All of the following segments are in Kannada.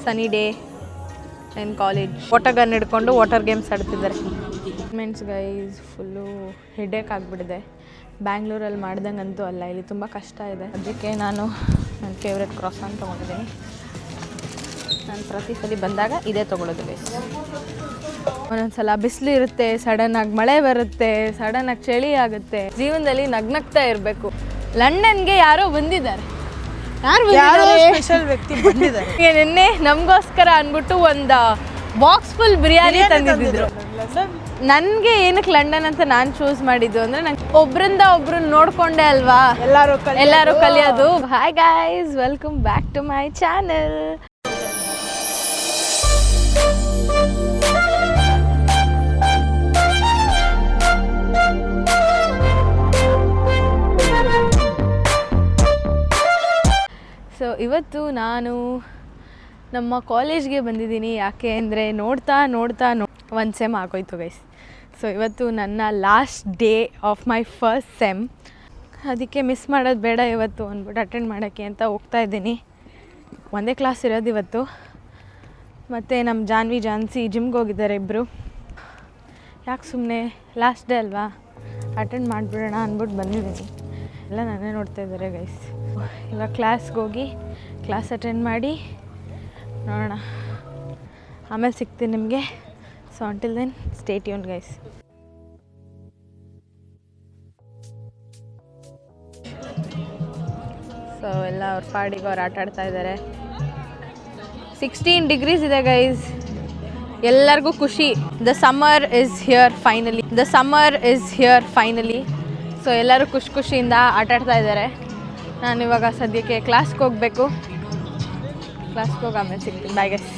Sunny day in college. Water gun ಹಿಡ್ಕೊಂಡು ವಾಟರ್ ಗೇಮ್ಸ್ ಆಡ್ತಿದ್ದಾರೆ. ಮೆನ್ಸ್ ಗೈಸ್ ಫುಲ್ಲು ಹೆಡೇಕ್ ಆಗಿಬಿಟ್ಟಿದೆ. ಬ್ಯಾಂಗ್ಳೂರಲ್ಲಿ ಮಾಡ್ದಂಗಂತೂ ಅಲ್ಲ, ಇಲ್ಲಿ ತುಂಬ ಕಷ್ಟ ಇದೆ. ಅದಕ್ಕೆ ನಾನು ನನ್ನ ಫೇವ್ರೆಟ್ ಕ್ರಾಸಾನ್ ತೊಗೊಂಡಿದ್ದೀನಿ. ನಾನು ಪ್ರತಿ ಸಲ ಬಂದಾಗ ಇದೇ ತೊಗೊಳ್ಳೋದು ಗೈಸ್. ಒಂದೊಂದು ಸಲ ಬಿಸಿಲು ಇರುತ್ತೆ, ಸಡನ್ನಾಗಿ ಮಳೆ ಬರುತ್ತೆ, ಸಡನ್ನಾಗಿ ಚಳಿ ಆಗುತ್ತೆ. ಜೀವನದಲ್ಲಿ ನಗ್ನಗ್ತಾ ಇರಬೇಕು. ಲಂಡನ್ಗೆ ಯಾರೋ ಬಂದಿದ್ದಾರೆ, ಯಾರು ಸ್ಪೆಷಲ್ ವ್ಯಕ್ತಿ ಬಂದಿದ್ದಾರೆ. ನಿನ್ನೆ ನಮಗೋಸ್ಕರ ಅಂದ್ಬಿಟ್ಟು ಒಂದು ಬಾಕ್ಸ್ ಫುಲ್ ಬಿರಿಯಾನಿ ತಂದಿದ್ರು. ನನಗೆ ಏನಕ್ಕೆ ಲಂಡನ್ ಅಂತ ನಾನು ಚೂಸ್ ಮಾಡಿದ್ದು ಅಂದರೆ ನಂಗೆ ಒಬ್ರಿಂದ ಒಬ್ರು ನೋಡ್ಕೊಂಡೆ ಅಲ್ವಾ ಎಲ್ಲರೂ ಕಲಿಯೋದು. Hi guys, welcome back to my channel. So ಇವತ್ತು ನಾನು ನಮ್ಮ ಕಾಲೇಜ್ಗೆ ಬಂದಿದ್ದೀನಿ. ಯಾಕೆ ಅಂದರೆ ನೋಡ್ತಾ ಒಂದು ಸೆಮ್ ಆಗೋಯ್ತು ಗೈಸ್. ಸೊ ಇವತ್ತು ನನ್ನ last day of my first sem. ಅದಕ್ಕೆ ಮಿಸ್ ಮಾಡೋದು ಬೇಡ ಇವತ್ತು ಅಂದ್ಬಿಟ್ಟು ಅಟೆಂಡ್ ಮಾಡೋಕ್ಕೆ ಅಂತ ಹೋಗ್ತಾ ಇದ್ದೀನಿ. ಒಂದೇ ಕ್ಲಾಸ್ ಇರೋದು ಇವತ್ತು. ಮತ್ತು ನಮ್ಮ ಜಾನ್ಸಿ ಜಿಮ್ಗೆ ಹೋಗಿದ್ದಾರೆ ಇಬ್ಬರು. ಯಾಕೆ ಸುಮ್ಮನೆ ಲಾಸ್ಟ್ ಡೇ ಅಲ್ವಾ, ಅಟೆಂಡ್ ಮಾಡಿಬಿಡೋಣ ಅಂದ್ಬಿಟ್ಟು ಬಂದಿದ್ದೀನಿ. ಎಲ್ಲ ನಾನೇ ನೋಡ್ತಾ ಇದ್ದಾರೆ ಗೈಸ್. ಇವಾಗ ಕ್ಲಾಸ್ಗೆ ಹೋಗಿ ಕ್ಲಾಸ್ ಅಟೆಂಡ್ ಮಾಡಿ ನೋಡೋಣ, ಆಮೇಲೆ ಸಿಗ್ತೀನಿ ನಿಮಗೆ. So until then stay tuned guys. So ಎಲ್ಲ ಅವ್ರ ಪಾಡಿಗೆ ಅವ್ರು ಆಟ ಆಡ್ತಾ ಇದ್ದಾರೆ. 16 ಡಿಗ್ರೀಸ್ ಇದೆ ಗೈಸ್. ಎಲ್ಲರಿಗೂ ಖುಷಿ. The summer is here finally. So ಎಲ್ಲರೂ ಖುಷಿಯಿಂದ ಆಟಾಡ್ತಾ ಇದ್ದಾರೆ. ನಾನಿವಾಗ ಸದ್ಯಕ್ಕೆ ಕ್ಲಾಸ್ಗೆ ಹೋಗಬೇಕು. ಕ್ಲಾಸ್ಗೆ ಹೋಗಿ ಆಮೇಲೆ ಸಿಗ್ತೀನಿ. Bye guys.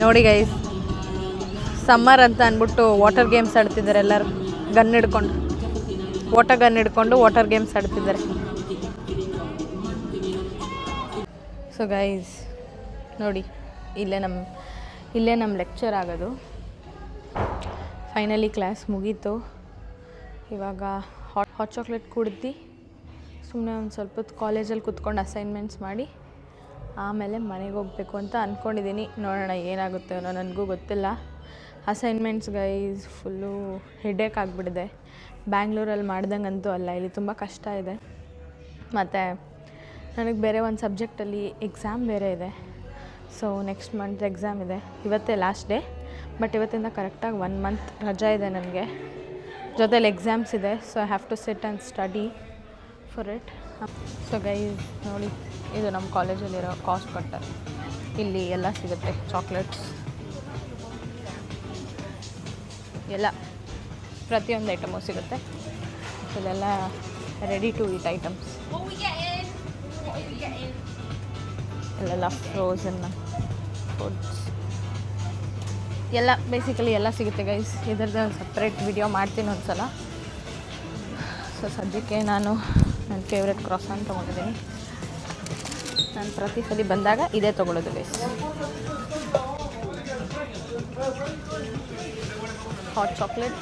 ನೋಡಿ ಗೈಸ್, ಸಮ್ಮರ್ ಅಂತ ಅಂದ್ಬಿಟ್ಟು ವಾಟರ್ ಗೇಮ್ಸ್ ಆಡ್ತಿದ್ದಾರೆ. ಎಲ್ಲರೂ ವಾಟರ್ ಗನ್ ಹಿಡ್ಕೊಂಡು ವಾಟರ್ ಗೇಮ್ಸ್ ಆಡ್ತಿದ್ದಾರೆ. ಸೊ ಗೈಸ್ ನೋಡಿ, ಇಲ್ಲೇ ನಮ್ಮ ಲೆಕ್ಚರ್ ಆಗೋದು. ಫೈನಲಿ ಕ್ಲಾಸ್ ಮುಗೀತು. ಇವಾಗ ಹಾಟ್ ಚಾಕ್ಲೇಟ್ ಕುಡ್ದು ಸುಮ್ಮನೆ ಒಂದು ಸ್ವಲ್ಪ ಹೊತ್ತು ಕಾಲೇಜಲ್ಲಿ ಕುತ್ಕೊಂಡು ಅಸೈನ್ಮೆಂಟ್ಸ್ ಮಾಡಿ ಆಮೇಲೆ ಮನೆಗೆ ಹೋಗಬೇಕು ಅಂತ ಅಂದ್ಕೊಂಡಿದ್ದೀನಿ. ನೋಡೋಣ ಏನಾಗುತ್ತೆ ಅನ್ನೋ, ನನಗೂ ಗೊತ್ತಿಲ್ಲ. ಅಸೈನ್ಮೆಂಟ್ಸ್ ಗೈಸ್ ಫುಲ್ಲು ಹೆಡೇಕ್ ಆಗಿಬಿಟ್ಟಿದೆ. ಬ್ಯಾಂಗ್ಳೂರಲ್ಲಿ ಮಾಡ್ದಂಗಂತೂ ಅಲ್ಲ, ಇಲ್ಲಿ ತುಂಬ ಕಷ್ಟ ಇದೆ. ಮತ್ತು ನನಗೆ ಬೇರೆ ಒಂದು ಸಬ್ಜೆಕ್ಟಲ್ಲಿ ಎಕ್ಸಾಮ್ ಬೇರೆ ಇದೆ. ಸೊ ನೆಕ್ಸ್ಟ್ ಮಂತ್ ಎಕ್ಸಾಮ್ ಇದೆ. ಇವತ್ತೇ ಲಾಸ್ಟ್ ಡೇ, ಬಟ್ ಇವತ್ತಿಂದ ಕರೆಕ್ಟಾಗಿ 1 ಮಂತ್ ರಜಾ ಇದೆ ನನಗೆ. ಜೊತೆಲಿ ಎಕ್ಸಾಮ್ಸ್ ಇದೆ. So I have to sit and study for it. So guys ನೋಡಿ, ಇದು ನಮ್ಮ ಕಾಲೇಜಲ್ಲಿರೋ ಕಾಸ್ಟ್ ಕಟ್ಟರ್. ಇಲ್ಲಿ ಎಲ್ಲ ಸಿಗುತ್ತೆ, ಚಾಕ್ಲೇಟ್ಸ್ ಎಲ್ಲ ಪ್ರತಿಯೊಂದು ಐಟಮು ಸಿಗುತ್ತೆ. ಇದೆಲ್ಲ ರೆಡಿ ಟು ಈಟ್ ಐಟಮ್ಸ್. ಇಲ್ಲೆಲ್ಲ ಫ್ರೋಝನ್ ಫುಡ್ಸ್ ಎಲ್ಲ ಬೇಸಿಕಲಿ ಎಲ್ಲ ಸಿಗುತ್ತೆ ಗೈಸ್. ಇದರದ್ದು ಸಪ್ರೇಟ್ ವಿಡಿಯೋ ಮಾಡ್ತೀನಿ ಒಂದು ಸಲ. ಸೊ ಸದ್ಯಕ್ಕೆ ನಾನು ನನ್ನ ಫೇವ್ರೆಟ್ ಕ್ರಾಸಾನ್ ತೊಗೊಂಡಿದ್ದೀನಿ. ನಾನು ಪ್ರತಿ ಸಲ ಬಂದಾಗ ಇದೇ ತೊಗೊಳ್ಳೋದು ಗೈಸ್. Hot chocolate.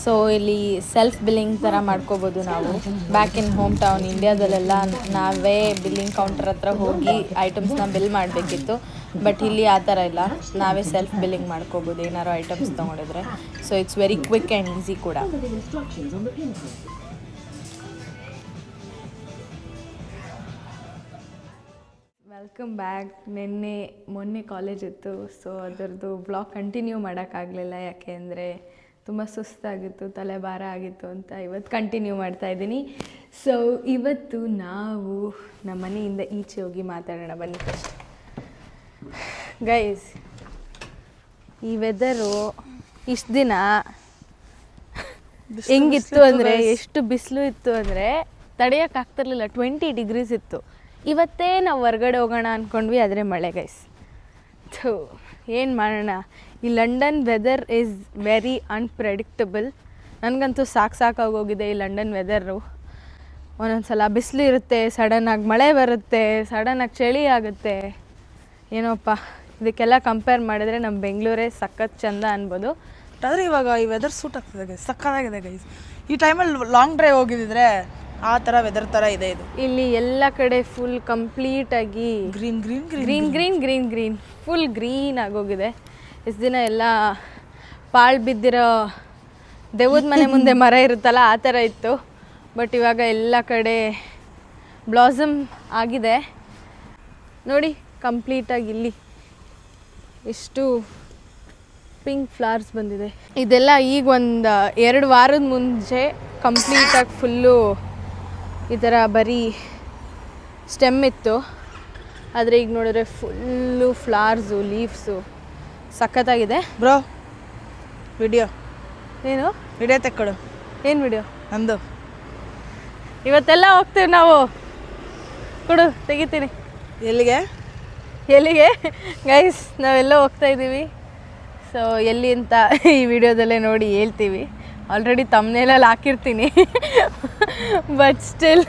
ಸೊ ಇಲ್ಲಿ ಸೆಲ್ಫ್ ಬಿಲ್ಲಿಂಗ್ ಥರ ಮಾಡ್ಕೋಬೋದು ನಾವು. ಬ್ಯಾಕ್ ಇನ್ ಹೋಮ್ ಟೌನ್ ಇಂಡಿಯಾದಲ್ಲೆಲ್ಲ ನಾವೇ ಬಿಲ್ಲಿಂಗ್ ಕೌಂಟರ್ ಹತ್ರ ಹೋಗಿ ಐಟಮ್ಸ್ನ ಬಿಲ್ ಮಾಡಬೇಕಿತ್ತು. ಬಟ್ ಇಲ್ಲಿ ಆ ಥರ ಇಲ್ಲ, ನಾವೇ ಸೆಲ್ಫ್ ಬಿಲ್ಲಿಂಗ್ ಮಾಡ್ಕೋಬೋದು ಏನಾರು ಐಟಮ್ಸ್ ತೊಗೊಂಡಿದ್ರೆ. So it's very quick and easy ಕೂಡ. Welcome back. ಮೊನ್ನೆ ಕಾಲೇಜ್ ಇತ್ತು. ಸೊ ಅದರದ್ದು ಬ್ಲಾಗ್ ಕಂಟಿನ್ಯೂ ಮಾಡೋಕ್ಕಾಗಲಿಲ್ಲ, ಯಾಕೆ ಅಂದರೆ ತುಂಬ ಸುಸ್ತಾಗಿತ್ತು, ತಲೆ ಭಾರ ಆಗಿತ್ತು ಅಂತ ಇವತ್ತು ಕಂಟಿನ್ಯೂ ಮಾಡ್ತಾಯಿದ್ದೀನಿ. ಸೊ ಇವತ್ತು ನಾವು ನಮ್ಮ ಮನೆಯಿಂದ ಈಚೆ ಹೋಗಿ ಮಾತಾಡೋಣ ಬನ್ನಿ. ಫಸ್ಟ್ ಗೈಸ್, ಈ ವೆದರು ಇಷ್ಟು ದಿನ ಹೆಂಗಿತ್ತು ಅಂದರೆ, ಎಷ್ಟು ಬಿಸಿಲು ಇತ್ತು ಅಂದರೆ ತಡೆಯೋಕ್ಕಾಗ್ತಿರ್ಲಿಲ್ಲ. 20 ಡಿಗ್ರೀಸ್ ಇತ್ತು. ಇವತ್ತೇ ನಾವು ಹೊರ್ಗಡೆ ಹೋಗೋಣ ಅಂದ್ಕೊಂಡ್ವಿ, ಆದರೆ ಮಳೆ ಗೈಸ್. ಥೂ, ಏನು ಮಾಡೋಣ. ಈ London weather is very unpredictable. ನನಗಂತೂ ಸಾಕಾಗೋಗಿದೆ ಈ ಲಂಡನ್ ವೆದರು. ಒಂದೊಂದು ಸಲ ಬಿಸಿಲು ಇರುತ್ತೆ, ಸಡನ್ನಾಗಿ ಮಳೆ ಬರುತ್ತೆ, ಸಡನ್ನಾಗಿ ಚಳಿ ಆಗುತ್ತೆ. ಏನೋಪ್ಪ, ಇದಕ್ಕೆಲ್ಲ ಕಂಪೇರ್ ಮಾಡಿದ್ರೆ ನಮ್ಮ ಬೆಂಗಳೂರೇ ಸಖತ್ ಚಂದ ಅನ್ಬೋದು. ಆದರೆ ಇವಾಗ ಈ ವೆದರ್ ಸೂಟ್ ಆಗ್ತದೆ ಗೈಸ್, ಸಕ್ಕತ್ತಾಗಿದೆ ಗೈಸ್. ಈ ಟೈಮಲ್ಲಿ ಲಾಂಗ್ ಡ್ರೈವ್ ಹೋಗಿದ್ದಿದ್ರೆ ಆ ಥರ ವೆದರ್ ಥರ ಇದೆ ಇದು. ಇಲ್ಲಿ ಎಲ್ಲ ಕಡೆ ಫುಲ್ ಕಂಪ್ಲೀಟಾಗಿ green green green green green green full green ಆಗೋಗಿದೆ. ಇಷ್ಟು ದಿನ ಎಲ್ಲ ಪಾಳು ಬಿದ್ದಿರೋ ದೇವದ ಮನೆ ಮುಂದೆ ಮರ ಇರುತ್ತಲ್ಲ ಆ ಥರ ಇತ್ತು. ಬಟ್ ಇವಾಗ ಎಲ್ಲ ಕಡೆ ಬ್ಲಾಸಮ್ ಆಗಿದೆ ನೋಡಿ. ಕಂಪ್ಲೀಟಾಗಿ ಇಲ್ಲಿ ಎಷ್ಟು ಪಿಂಕ್ ಫ್ಲವರ್ಸ್ ಬಂದಿದೆ. ಇದೆಲ್ಲ ಈಗ ಒಂದು 2 ವಾರದ ಮುಂಚೆ ಕಂಪ್ಲೀಟಾಗಿ ಫುಲ್ಲು ಈ ಥರ ಬರೀ ಸ್ಟೆಮ್ ಇತ್ತು. ಆದರೆ ಈಗ ನೋಡಿದ್ರೆ ಫುಲ್ಲು ಫ್ಲವರ್ಸು, ಲೀವ್ಸು ಸಖತ್ತಾಗಿದೆ. ಬ್ರೋ ವಿಡಿಯೋ ಏನು ವಿಡಿಯೋ ತೆಕ್ಕೊಡು. ಏನು ವಿಡಿಯೋ? ನಂದು. ಇವತ್ತೆಲ್ಲ ಹೋಗ್ತೀವಿ ನಾವು. ಕೊಡು, ತೆಗಿತೀನಿ. ಎಲ್ಲಿಗೆ ಗೈಸ್? ನಾವೆಲ್ಲ ಹೋಗ್ತಾ ಇದ್ದೀವಿ. ಸೊ ಎಲ್ಲಿ ಅಂತ ಈ ವಿಡಿಯೋದಲ್ಲೇ ನೋಡಿ ಹೇಳ್ತೀವಿ. ಆಲ್ರೆಡಿ ತಮ್ಮನೇಲಲ್ಲಿ ಹಾಕಿರ್ತೀನಿ. ಬಟ್ ಸ್ಟಿಲ್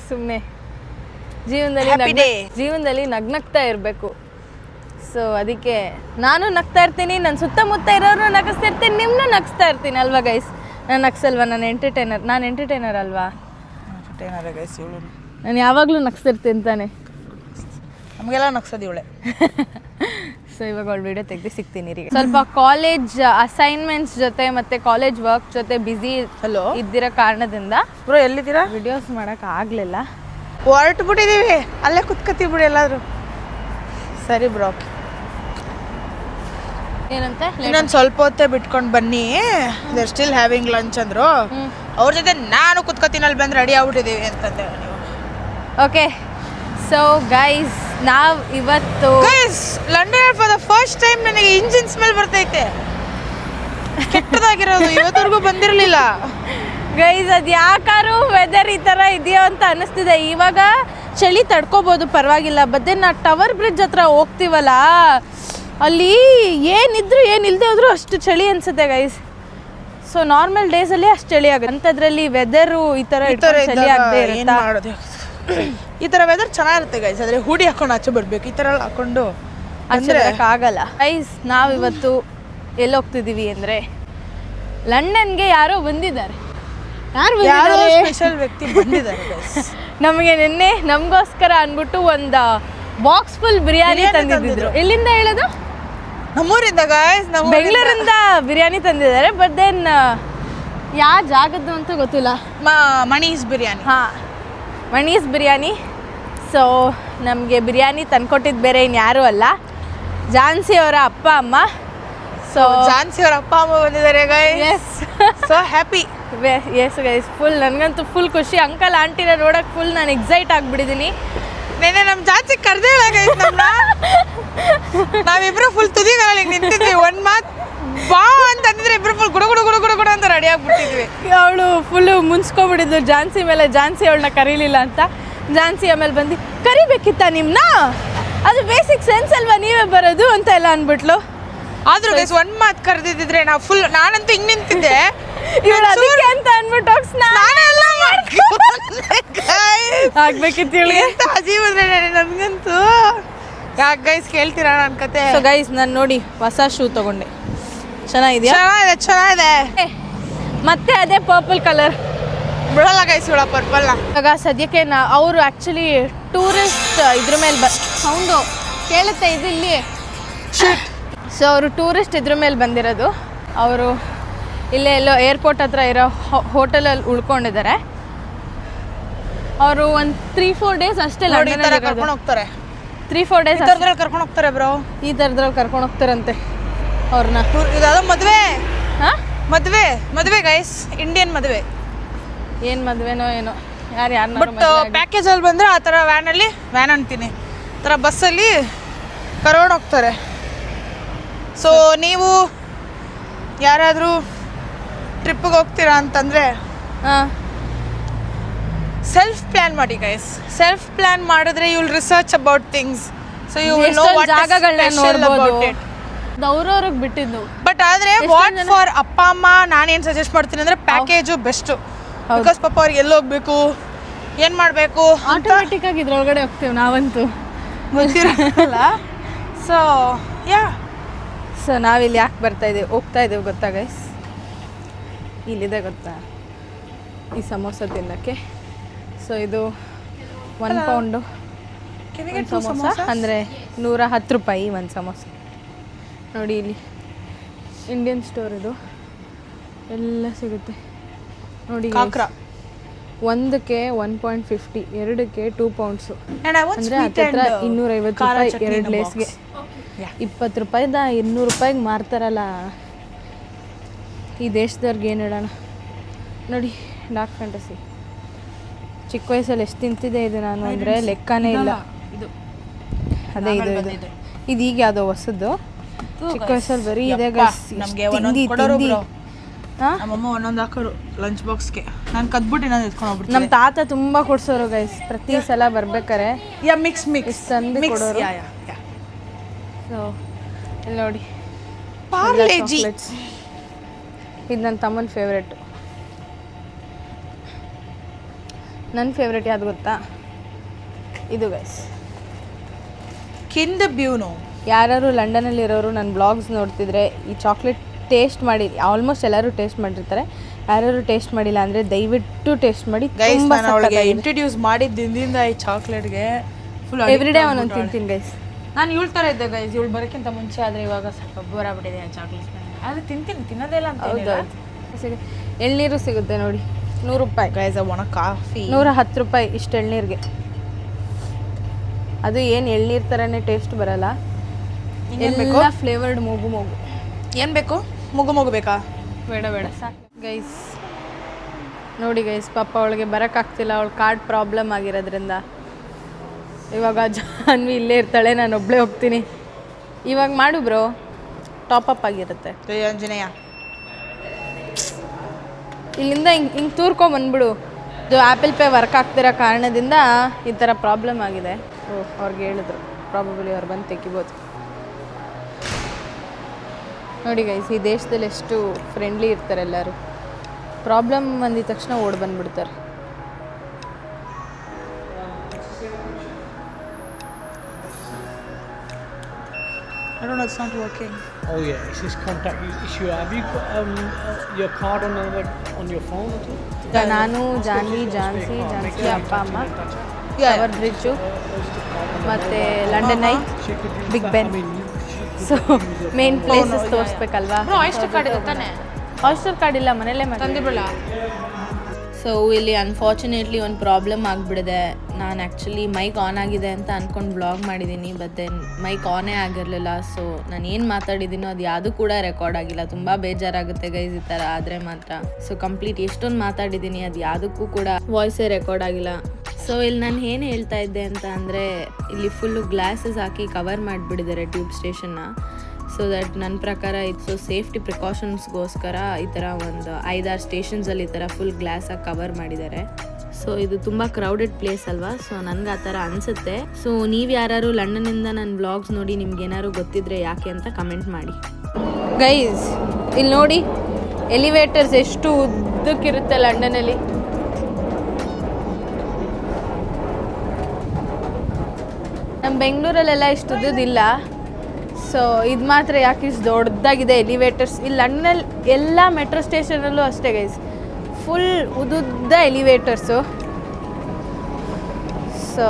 ಸುಮ್ಮನೆ ಜೀವನದಲ್ಲಿ ನಗ್ನಗ್ತಾ ಇರಬೇಕು. ಸೊ ಅದಕ್ಕೆ ನಾನು ನಗ್ತಾ ಇರ್ತೀನಿ, ನನ್ನ ಸುತ್ತಮುತ್ತ ಇರೋರು ನಗಿಸ್ತಿರ್ತೀನಿ, ನಿಮ್ಮನ್ನೂ ನಗಿಸ್ತಾ ಇರ್ತೀನಿ ಅಲ್ವಾ ಗೈಸ್? ನಾನು ನಗ್ಸಲ್ವಾ? ನಾನು ಎಂಟರ್ಟೈನರ್ ಅಲ್ವಾ? ನಾನು ಯಾವಾಗಲೂ ನಗಿಸ್ತಿರ್ತೀನಿ ತಾನೆ. ನಮಗೆಲ್ಲ ನಗ್ಸೋದು ಇವಳೆ. ಸೊ ಇವಾಗ ಅವಳು ವಿಡಿಯೋ ತೆಗೆದು ಸಿಗ್ತೀನಿ ರೀ. ಸ್ವಲ್ಪ ಕಾಲೇಜ್ ಅಸೈನ್ಮೆಂಟ್ಸ್ ಜೊತೆ ಮತ್ತು ಕಾಲೇಜ್ ವರ್ಕ್ ಜೊತೆ ಬ್ಯುಸಿ ಇದ್ದಿರೋ ಕಾರಣದಿಂದ ಬ್ರೋ ಎಲ್ಲಿದ್ದೀರಾ? ವಿಡಿಯೋಸ್ ಮಾಡೋಕ್ಕಾಗಲಿಲ್ಲ. ಹೊರಟುಬಿಟ್ಟಿದ್ದೀವಿ, ಅಲ್ಲೇ ಕುತ್ಕತ್ತೀವಿ ಬಿಡಿ ಎಲ್ಲಾದರೂ. ಸರಿ ಬ್ರೋ, ಏನಂತೆ ಇನ್ನೊಂದು ಸ್ವಲ್ಪ ಹೊತ್ತೇ ಬಿಟ್ಕೊಂಡು ಬನ್ನಿ, ದೇರ್ ಸ್ಟಿಲ್ ಹ್ಯಾವಿಂಗ್ ಲಂಚ್ ಅಂದರು. ಅವ್ರ ಜೊತೆ ನಾನು ಕುತ್ಕತ್ತೀನಿ, ಅಲ್ಲಿ ಬಂದು ರೆಡಿ ಆಗ್ಬಿಟ್ಟಿದ್ದೀವಿ ಅಂತಂದೆ ನೀವು. ಓಕೆ, ಸೊ ಗೈಸ್ ನಾವು ಇವತ್ತು London for the first time ನನಗೆ ಇಂಜಿನ್ ಸ್ಮೆಲ್ ಬರ್ತೈತೆ. ಕೆಟ್ಟದಾಗಿರೋದು, ಇವತ್ತವರೆಗೂ ಬಂದಿರಲಿಲ್ಲ ಗೈಸ್. ಅದು ಯಾಕಾರು ವೆದರ್ ಈ ಥರ ಇದೆಯೋ ಅಂತ ಅನ್ನಿಸ್ತಿದೆ. ಇವಾಗ ಚಳಿ ತಡ್ಕೋಬೋದು, ಪರವಾಗಿಲ್ಲ. ಬಟ್ ನಾ ಟವರ್ ಬ್ರಿಡ್ಜ್ ಹತ್ರ ಹೋಗ್ತೀವಲ್ಲ, ಅಲ್ಲಿ ಏನಿದ್ರು ಏನಿಲ್ಲದೆ ಹೋದ್ರು ಅಷ್ಟು ಚಳಿ ಅನಿಸುತ್ತೆ ಗೈಸ್. ಸೊ ನಾರ್ಮಲ್ ಡೇಸಲ್ಲಿ ಅಷ್ಟು ಚಳಿ ಆಗುತ್ತೆ, ಅಂಥದ್ರಲ್ಲಿ ವೆದರು ಈ ಥರ ಚಳಿ ಆಗದೆ ಇರುತ್ತೆ. ಈ ಥರ ವೆದರ್ ಚೆನ್ನಾಗಿರುತ್ತೆ ಗೈಸ್. ಆದರೆ ಹೂಡಿ ಹಾಕೊಂಡು ಆಚೆ ಬರಬೇಕು, ಈ ಥರ ಎಲ್ಲ ಹಾಕೊಂಡು ಆಚೆ ಆಗಲ್ಲ ಗೈಸ್. ನಾವಿವತ್ತು ಎಲ್ಲಿ ಹೋಗ್ತಿದ್ದೀವಿ ಅಂದರೆ ಲಂಡನ್ಗೆ ಯಾರೋ ಬಂದಿದ್ದಾರೆ. ಯಾರೋ ಸ್ಪೆಷಲ್ ವ್ಯಕ್ತಿ ಬಂದಿದ್ದಾರೆ ನಮಗೆ ನಿನ್ನೆ ನಮಗೋಸ್ಕರ ಅಂದ್ಬಿಟ್ಟು ಒಂದು ಬಾಕ್ಸ್ ಫುಲ್ ಬಿರಿಯಾನಿ ತಂದಿದ್ರು. ಎಲ್ಲಿಂದ ಹೇಳೋದು? ನಮ್ಮೂರಿಂದ ಗೈಸ್, ನಮ್ಮ ಬೆಂಗಳೂರಿಂದ ಬಿರಿಯಾನಿ ತಂದಿದ್ದಾರೆ. ಬಟ್ ದೆನ್ ಯಾವ ಜಾಗದ್ದು ಅಂತ ಗೊತ್ತಿಲ್ಲ. ಮಣೀಸ್ ಬಿರಿಯಾನಿ. ಹಾಂ, ಮಣೀಸ್ ಬಿರಿಯಾನಿ. ಸೊ ನಮಗೆ ಬಿರಿಯಾನಿ ತಂದ್ಕೊಟ್ಟಿದ್ದು ಬೇರೆ ಇನ್ಯಾರೂ ಅಲ್ಲ, ಝಾನ್ಸಿ ಅವರ ಅಪ್ಪ ಅಮ್ಮ. ಸೊ ಝಾನ್ಸಿ ಅವರ ಅಪ್ಪ ಅಮ್ಮ ಬಂದಿದ್ದಾರೆ guys. Yes, so happy. Yes guys, full ನನಗಂತೂ ಫುಲ್ ಖುಷಿ. ಅಂಕಲ್ ಆಂಟಿನ ನೋಡೋಕೆ ಫುಲ್ ನಾನು ಎಕ್ಸೈಟ್ ಆಗಿಬಿಟ್ಟಿದ್ದೀನಿ. ನೆನ್ನೆ ನಮ್ಮ ಜಾಸ್ತಿ ಕರೆದೇ ಇಲ್ಲ ಗೈಸ್ ನಮ್ಮನ್ನ. ನಾವಿಬ್ರು ಫುಲ್ ತುದಿಗಳಲ್ಲಿ ನಿಂತಿದ್ವಿ. ಒಂದು ಮಾತು ಬಾ ಅಂತಂದಿದ್ರೆ ಇಬ್ರು ಫುಲ್ ಗುಡು ಗುಡು ಗುಡು ಗುಡು ಗುಡು ಅಂತ ರೆಡಿ ಆಗಿಬಿಟ್ಟಿದ್ವಿ. ಅವಳು ಫುಲ್ಲು ಮುನ್ಸ್ಕೊಂಡ್ಬಿಟ್ಟಿದ್ದು ಝಾನ್ಸಿ ಮೇಲೆ. ಝಾನ್ಸಿ ಅವಳನ್ನ ಕರೀಲಿಲ್ಲ ಅಂತ. ಝಾನ್ಸಿ ಆಮೇಲೆ ಬಂದು ಕರಿಬೇಕಿತ್ತ ನಿಮ್ಮನ್ನ, ಅದು ಬೇಸಿಕ್ ಸೆನ್ಸ್ ಅಲ್ವಾ, ನೀವೇ ಬರೋದು ಅಂತ ಎಲ್ಲ ಅಂದ್ಬಿಟ್ಲು. ಆದ್ರೂ ಗೈಸ್ ಒಂದು ಮಾತು ಕರೆದಿದ್ರೆ ನಾವು ಫುಲ್, ನಾನಂತೂ ಹಿಂಗೆ ನಿಂತಿದ್ದೆ, ಇವಳು ಅದಕ್ಕೆ ಅಂತ ಅಂದ್ಬಿಟ್ಟು ಆಗ್ಬೇಕಿತ್ತು ಇವಳಿಗೆ. ಎಂತ ಅಜೀವದ್ರೆ ನನ್ಗಂತೂ. ಯಾಕೆ ಗೈಸ್ ಕೇಳ್ತೀರಾ ನನ್ನ ಕತೆ? ಸೊ ಗೈಸ್, ನಾನು ನೋಡಿ ಹೊಸ ಶೂ ತಗೊಂಡೆ. ಚೆನ್ನಾಗಿದೆಯಾ? ಚೆನ್ನಾಗಿದೆ. ಮತ್ತೆ ಅದೇ ಪರ್ಪಲ್ ಕಲರ್ ಬಿಡಲ್ಲ ಗೈಸ್ ಇವಳ ಪರ್ಪಲ್ನ. ಇವಾಗ ಸದ್ಯಕ್ಕೆ ಅವರು ಆ್ಯಕ್ಚುಲಿ ಟೂರಿಸ್ಟ್ ಇದ್ರ ಮೇಲೆ ಸೌಂಡು ಕೇಳುತ್ತೆ ಇದು ಇಲ್ಲಿ. ಸೊ ಅವರು ಟೂರಿಸ್ಟ್ ಇದ್ರ ಮೇಲೆ ಬಂದಿರೋದು. ಅವರು ಇಲ್ಲೇ ಎಲ್ಲೋ ಏರ್ಪೋರ್ಟ್ ಹತ್ರ ಇರೋ ಹೋಟೆಲಲ್ಲಿ ಉಳ್ಕೊಂಡಿದ್ದಾರೆ. ಅವರು ಒಂದು 3-4 ಡೇಸ್ ಅಷ್ಟೇ ಕರ್ಕೊಂಡು ಹೋಗ್ತಾರೆ. 3-4 ಡೇಸ್ ಕರ್ಕೊಂಡು ಹೋಗ್ತಾರೆ ಬ್ರೋ. ಈ ಥರದ್ರಲ್ಲಿ ಕರ್ಕೊಂಡು ಹೋಗ್ತಾರಂತೆ ಅವ್ರನ್ನ. ಇದಾದ ಮದುವೆ. ಹಾಂ, ಮದುವೆ ಗೈಸ್, ಇಂಡಿಯನ್ ಮದುವೆ. ಏನು ಮದುವೆನೋ ಏನೋ, ಯಾರು ಬಟ್ ಪ್ಯಾಕೇಜಲ್ಲಿ ಬಂದರೆ ಆ ಥರ ವ್ಯಾನ್ ಅಂತೀನಿ, ಆ ಥರ ಬಸ್ಸಲ್ಲಿ ಕರ್ಕೊಂಡು ಹೋಗ್ತಾರೆ. ಸೊ ನೀವು ಯಾರಾದರೂ ಟ್ರಿಪ್ಪಿಗೆ ಹೋಗ್ತೀರಾ ಅಂತಂದರೆ ಹಾಂ ಸೆಲ್ಫ್ ಪ್ಲಾನ್ ಮಾಡಿ ಗೈಸ್. ಸೆಲ್ಫ್ ಪ್ಲಾನ್ ಮಾಡಿದ್ರೆ you will research about things, so you will know what ಜಾಗಗಳನ್ನ ನೋಡಬಹುದು. ಅವ್ರವ್ರಿಗೆ ಬಿಟ್ಟಿದ್ದು. ಬಟ್ ಆದ್ರೆ ವಾಟ್ ಫಾರ್ ಅಪ್ಪ ಅಮ್ಮ ನಾನೇನು ಸಜೆಸ್ಟ್ ಮಾಡ್ತೀನಿ ಅಂದ್ರೆ ಪ್ಯಾಕೇಜು ಬೆಸ್ಟ್. ಬಿಕಾಸ್ ಪಾಪ ಅವ್ರಿಗೆ ಎಲ್ಲಿ ಹೋಗ್ಬೇಕು, ಏನು ಮಾಡಬೇಕು ಆಟೋಮೆಟಿಕ್ ಆಗಿ ಇದ್ರೊಳಗಡೆ ಹೋಗ್ತೇವೆ ನಾವಂತೂ, ಗೊತ್ತಿರಲ್ಲ. ಸೊ ಯಾ, ಸೊ ನಾವಿಲ್ಲಿ ಯಾಕೆ ಹೋಗ್ತಾ ಇದ್ದೇವೆ ಗೊತ್ತಾ ಗೈಸ್? ಇಲ್ಲಿದೆ ಗೊತ್ತಾ ಈ ಸಮೋಸ ತಿನ್ನೋಕ್ಕೆ. ಸೊ ಇದು 1 ಪೌಂಡು ಸಮೋಸ ಅಂದರೆ 110 ರೂಪಾಯಿ ಒಂದು ಸಮೋಸ. ನೋಡಿ ಇಲ್ಲಿ ಇಂಡಿಯನ್ ಸ್ಟೋರ್ ಇದು, ಎಲ್ಲ ಸಿಗುತ್ತೆ ನೋಡಿ. ಕಾಕ್ರಾ ಒಂದಕ್ಕೆ 1.50, ಎರಡಕ್ಕೆ 2 ಪೌಂಡ್ಸು ಅಂದರೆ ಹತ್ತಿರ 250 ರೂಪಾಯಿ 2 ಲೇಸ್ಗೆ. 20 ರೂಪಾಯಿದ 200 ರೂಪಾಯಿಗೆ ಮಾರ್ತಾರಲ್ಲ ಈ ದೇಶದವ್ರಿಗೆ ಏನು ಹೇಳೋಣ. ನೋಡಿ ಡಾರ್ಕ್ ಫ್ಯಾಂಟಸಿ ಚಿಕ್ಕ ವಯಸ್ಸಲ್ಲಿ ಎಷ್ಟು ತಿಂತಿದ್ದೆ ಇದು ನಾನು ಅಂದರೆ ಲೆಕ್ಕನೇ ಇಲ್ಲ. ಇದು ಅದೇ ಇದು ಈಗ ಯಾವುದೋ ಹೊಸದು. ಚಿಕ್ಕ ವಯಸ್ಸಲ್ಲಿ ಬರೀ ಇದೆ ನಮಗೆ ನಮ್ಮಮ್ಮ ಒಂದೊಂದು ಹಾಕೋರು ಲಂಚ್ ಬಾಕ್ಸ್ಗೆ. ನಾನು ಕದ್ಬಿಟ್ಟು ನಾನು ಎತ್ಕೊಂಡು ಹೋಗ್ಬಿಡ್ತೀನಿ. ನಮ್ಮ ತಾತ ತುಂಬ ಕೊಡ್ಸೋರು ಗೈಸ್, ಪ್ರತಿ ಸಲ ಬರ್ಬೇಕಾರೆ ಮಿಕ್ಸ್ ತಂದು ಕೊಡೋರು. ಸೊ ಇಲ್ಲಿ ನೋಡಿ ಪಾರ್ಲೇಜಿ, ಇದು ನನ್ನ ತಮ್ಮನ ಫೇವ್ರೇಟು. ನನ್ನ ಫೇವ್ರೇಟ್ ಯಾವ್ದು ಗೊತ್ತಾ? ಇದು ಗೈಸ್ ಕಿಂದ ಬ್ಯೂನೋ. ಯಾರು ಲಂಡನಲ್ಲಿರೋರು ನನ್ನ ಬ್ಲಾಗ್ಸ್ ನೋಡ್ತಿದ್ರೆ ಈ ಚಾಕ್ಲೇಟ್ ಟೇಸ್ಟ್ ಮಾಡಿ, ಆಲ್ಮೋಸ್ಟ್ ಎಲ್ಲರೂ ಟೇಸ್ಟ್ ಮಾಡಿರ್ತಾರೆ. ಯಾರು ಟೇಸ್ಟ್ ಮಾಡಿಲ್ಲ ಅಂದರೆ ದಯವಿಟ್ಟು ಟೇಸ್ಟ್ ಮಾಡಿ. ಗೈಸ್ ನಾನು ಅವಳಿಗೆ ಇಂಟ್ರೊಡ್ಯೂಸ್ ಮಾಡಿದ್ದಿಂದ ಈ ಚಾಕ್ಲೇಟ್ಗೆ ಫುಲ್ ಎವ್ರಿ ಡೇ ಒಂದೊಂದು ತಿಂತೀನಿ ಗೈಸ್. ನಾನು ಇವಳು ಥರ ಇದ್ದೆ ಗೈಸ್, ಇವಳು ಬರೋಕ್ಕಿಂತ ಮುಂಚೆ. ಆದರೆ ಇವಾಗ ಸ್ವಲ್ಪ ಬೋರ್ ಆಗ್ಬಿಟ್ಟಿದೆ ಆ ಚಾಕ್ಲೇಟ್. ಅದು ತಿನ್ನೋದೇ ಇಲ್ಲ ಅಂತ. ಹೌದು, ಎಳ್ನೀರು ಸಿಗುತ್ತೆ ನೋಡಿ 100 ರೂಪಾಯಿ ಗೈಸ್. ಒಣ ಕಾಫಿ 110 ರೂಪಾಯಿ ಇಷ್ಟು ಎಳ್ನೀರಿಗೆ. ಅದು ಏನು ಎಳ್ನೀರು ಥರನೇ ಟೇಸ್ಟ್ ಬರಲ್ಲ, ಎಲ್ಲ ಫ್ಲೇವರ್ಡ್ ಮೂಗು. ಏನು ಬೇಕು? ಮೂಗು ಬೇಕಾ? ಬೇಡ ಸಾಕು ಗೈಸ್. ನೋಡಿ ಗೈಸ್, ಪಾಪ ಅವಳಿಗೆ ಬರೋಕ್ಕಾಗ್ತಿಲ್ಲ, ಅವಳು ಕಾರ್ಡ್ ಪ್ರಾಬ್ಲಮ್ ಆಗಿರೋದ್ರಿಂದ. ಇವಾಗ ಜಾನ್ವಿ ಇಲ್ಲೇ ಇರ್ತಾಳೆ, ನಾನು ಒಬ್ಬಳೇ ಹೋಗ್ತೀನಿ. ಇವಾಗ ಮಾಡು ಬ್ರೋ, ಟಾಪಪ್ ಆಗಿರುತ್ತೆ. ಆಂಜನೇಯ ಇಲ್ಲಿಂದ ಹಿಂಗೆ ತೂರ್ಕೊಂಬಂದ್ಬಿಡು. ಇದು ಆ್ಯಪಲ್ ಪೇ ವರ್ಕ್ ಆಗ್ತಿರೋ ಕಾರಣದಿಂದ ಈ ಥರ ಪ್ರಾಬ್ಲಮ್ ಆಗಿದೆ. ಅವ್ರಿಗೆ ಹೇಳಿದ್ರು, ಪ್ರಾಬಬಲಿ ಅವ್ರು ಬಂದು ತೆಗಿಬೋದು. ನೋಡಿ ಗೈಸ್, ಈ ದೇಶದಲ್ಲಿ ಎಷ್ಟು ಫ್ರೆಂಡ್ಲಿ ಇರ್ತಾರೆ ಎಲ್ಲರೂ. ಪ್ರಾಬ್ಲಮ್ ಬಂದಿದ ತಕ್ಷಣ ಓಡಿ ಬಂದುಬಿಡ್ತಾರೆ. I don't know, it's not working. Oh yeah, it's this contact issue. Have you got your card on your phone at all? ನಾನು ಝಾನ್ಸಿ ಅಪ್ಪ ಅಮ್ಮ, ಅವರ್ ಬ್ರಿಡ್ಜು ಮತ್ತು London Eye, Big Ben. So main places ತೋರಿಸ್ಬೇಕಲ್ವಾ. ಆಯಿಸ್ಟರ್ ಕಾರ್ಡ್ ಇದೆ ತಾನೆ? ಆಯಿಸ್ಟರ್ ಕಾರ್ಡ್ ಇಲ್ಲ, ಮನೇಲೇ ತಂದಿಬಿಡಲ್ಲ. ಸೊ ಇಲ್ಲಿ ಅನ್ಫಾರ್ಚುನೇಟ್ಲಿ ಒಂದು ಪ್ರಾಬ್ಲಮ್ ಆಗಿಬಿಡಿದೆ. ನಾನು ಆ್ಯಕ್ಚುಲಿ ಮೈಕ್ ಆನ್ ಆಗಿದೆ ಅಂತ ಅಂದ್ಕೊಂಡು ಬ್ಲಾಗ್ ಮಾಡಿದ್ದೀನಿ, ಬಟ್ ದೆನ್ ಮೈಕ್ ಆನೇ ಆಗಿರಲಿಲ್ಲ. ಸೊ ನಾನು ಏನು ಮಾತಾಡಿದ್ದೀನೋ ಅದು ಯಾವುದೂ ಕೂಡ ರೆಕಾರ್ಡ್ ಆಗಿಲ್ಲ. ತುಂಬ ಬೇಜಾರಾಗುತ್ತೆ ಗೈಸ್ ಈ ಥರ ಆದರೆ ಮಾತ್ರ. ಸೊ ಕಂಪ್ಲೀಟ್ ಎಷ್ಟೊಂದು ಮಾತಾಡಿದ್ದೀನಿ, ಅದು ಯಾವುದಕ್ಕೂ ಕೂಡ ವಾಯ್ಸೇ ರೆಕಾರ್ಡ್ ಆಗಿಲ್ಲ. ಸೊ ಇಲ್ಲಿ ನಾನು ಏನು ಹೇಳ್ತಾ ಇದ್ದೆ ಅಂತ ಅಂದರೆ, ಇಲ್ಲಿ ಫುಲ್ಲು ಗ್ಲಾಸಸ್ ಹಾಕಿ ಕವರ್ ಮಾಡಿಬಿಟ್ಟಿದ್ದಾರೆ ಟ್ಯೂಬ್ ಸ್ಟೇಷನ್ನ. ಸೊ ದಟ್ ನನ್ನ ಪ್ರಕಾರ ಇದು ಸೇಫ್ಟಿ ಪ್ರಿಕಾಷನ್ಸ್ಗೋಸ್ಕರ ಈ ಥರ ಒಂದು 5-6 ಸ್ಟೇಷನ್ಸಲ್ಲಿ ಈ ಥರ ಫುಲ್ ಗ್ಲಾಸಾಗಿ ಕವರ್ ಮಾಡಿದ್ದಾರೆ. ಸೊ ಇದು ತುಂಬ ಕ್ರೌಡೆಡ್ ಪ್ಲೇಸ್ ಅಲ್ವಾ, ಸೊ ನನಗೆ ಆ ಥರ ಅನಿಸುತ್ತೆ. ಸೊ ನೀವು ಯಾರು ಲಂಡನ್ನಿಂದ ನನ್ನ ವ್ಲಾಗ್ಸ್ ನೋಡಿ ನಿಮ್ಗೆ ಏನಾದ್ರು ಗೊತ್ತಿದ್ರೆ ಯಾಕೆ ಅಂತ ಕಮೆಂಟ್ ಮಾಡಿ ಗೈಸ್. ಇಲ್ಲಿ ನೋಡಿ ಎಲಿವೇಟರ್ಸ್ ಎಷ್ಟು ಉದ್ದಕ್ಕಿರುತ್ತೆ ಲಂಡನಲ್ಲಿ. ನಮ್ಮ ಬೆಂಗಳೂರಲ್ಲೆಲ್ಲ ಇಷ್ಟು ಉದ್ದದಿಲ್ಲ. ಸೊ ಇದು ಮಾತ್ರ ಯಾಕೆ ಇಷ್ಟು ದೊಡ್ಡದಾಗಿದೆ ಎಲಿವೇಟರ್ಸ್. ಇಲ್ಲಿ ಲಂಡನಲ್ಲಿ ಎಲ್ಲ ಮೆಟ್ರೋ ಸ್ಟೇಷನಲ್ಲೂ ಅಷ್ಟೇ ಗೈಸ್, ಫುಲ್ ಉದ್ದುದ್ದ ಎಲಿವೇಟರ್ಸು. ಸೊ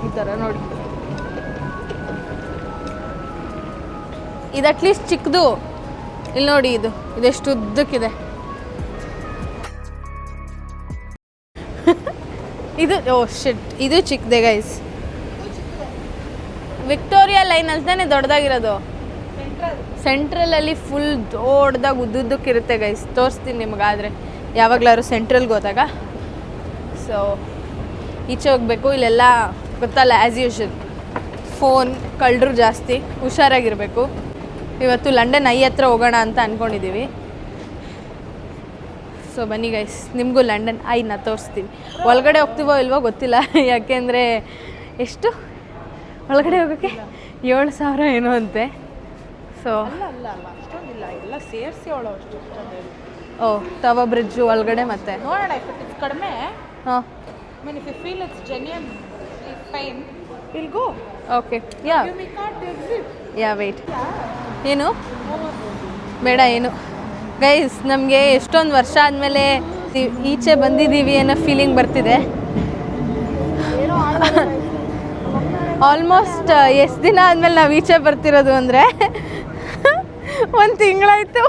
ಈ ಥರ ನೋಡಿ, ಇದು ಅಟ್ಲೀಸ್ಟ್ ಚಿಕ್ಕದು. ಇಲ್ಲಿ ನೋಡಿ ಇದೆಷ್ಟು ಉದ್ದಕ್ಕಿದೆ. ಇದು ಇದು ಚಿಕ್ಕದೆ ಗೈಸ್. ವಿಕ್ಟೋರಿಯಾ ಲೈನ್ ಅಲ್ತಾನೆ ದೊಡ್ಡದಾಗಿರೋದು. ಸೆಂಟ್ರಲಲ್ಲಿ ಫುಲ್ ದೊಡ್ಡದಾಗಿ ಉದ್ದುದ್ದಕ್ಕಿರುತ್ತೆ ಗೈಸ್. ತೋರಿಸ್ತೀನಿ ನಿಮಗಾದರೆ ಯಾವಾಗಲಾದ್ರು ಸೆಂಟ್ರಲ್ಗೆ ಹೋದಾಗ. ಸೊ ಈಚೆ ಹೋಗಬೇಕು. ಇಲ್ಲೆಲ್ಲ ಗೊತ್ತಲ್ಲ, ಆ್ಯಸ್ ಯೂಶುವಲ್ ಫೋನ್ ಕಳ್ಳರು ಜಾಸ್ತಿ, ಹುಷಾರಾಗಿರಬೇಕು. ಇವತ್ತು ಲಂಡನ್ ಐ ಹತ್ರ ಹೋಗೋಣ ಅಂತ ಅಂದ್ಕೊಂಡಿದ್ದೀವಿ. ಸೊ ಬನ್ನಿ ಗೈಸ್, ನಿಮಗೂ ಲಂಡನ್ ಐನ ತೋರಿಸ್ತೀವಿ. ಒಳಗಡೆ ಹೋಗ್ತೀವೋ ಇಲ್ವೋ ಗೊತ್ತಿಲ್ಲ, ಯಾಕೆಂದರೆ ಎಷ್ಟು ಒಳಗಡೆ ಹೋಗೋಕ್ಕೆ 7,000 ಏನೋ ಅಂತೆ. ಸೊ ಅಲ್ಲ ಅಷ್ಟೊಂದಿಲ್ಲ, ಎಲ್ಲ ಸೇರಿಸಿ ಅಷ್ಟು ಓ ತವ ಬ್ರಿಡ್ಜು ಒಳಗಡೆ ಮತ್ತೆ ನೋಡೋಣ. ಕಡಿಮೆ ಹಾಂ if you feel it's genuine, it's fine, we'll go. Okay yeah We can't exit. Yeah wait. ಏನು ಬೇಡ ಏನು ಗೈಸ್, ನಮಗೆ ಎಷ್ಟೊಂದು ವರ್ಷ ಆದಮೇಲೆ ಈಚೆ ಬಂದಿದ್ದೀವಿ ಅನ್ನೋ ಫೀಲಿಂಗ್ ಬರ್ತಿದೆ. ಆಲ್ಮೋಸ್ಟ್ ಎಷ್ಟು ದಿನ ಆದಮೇಲೆ ನಾವು ಈಚೆ ಬರ್ತಿರೋದು ಅಂದರೆ 1 ತಿಂಗಳಾಯಿತು.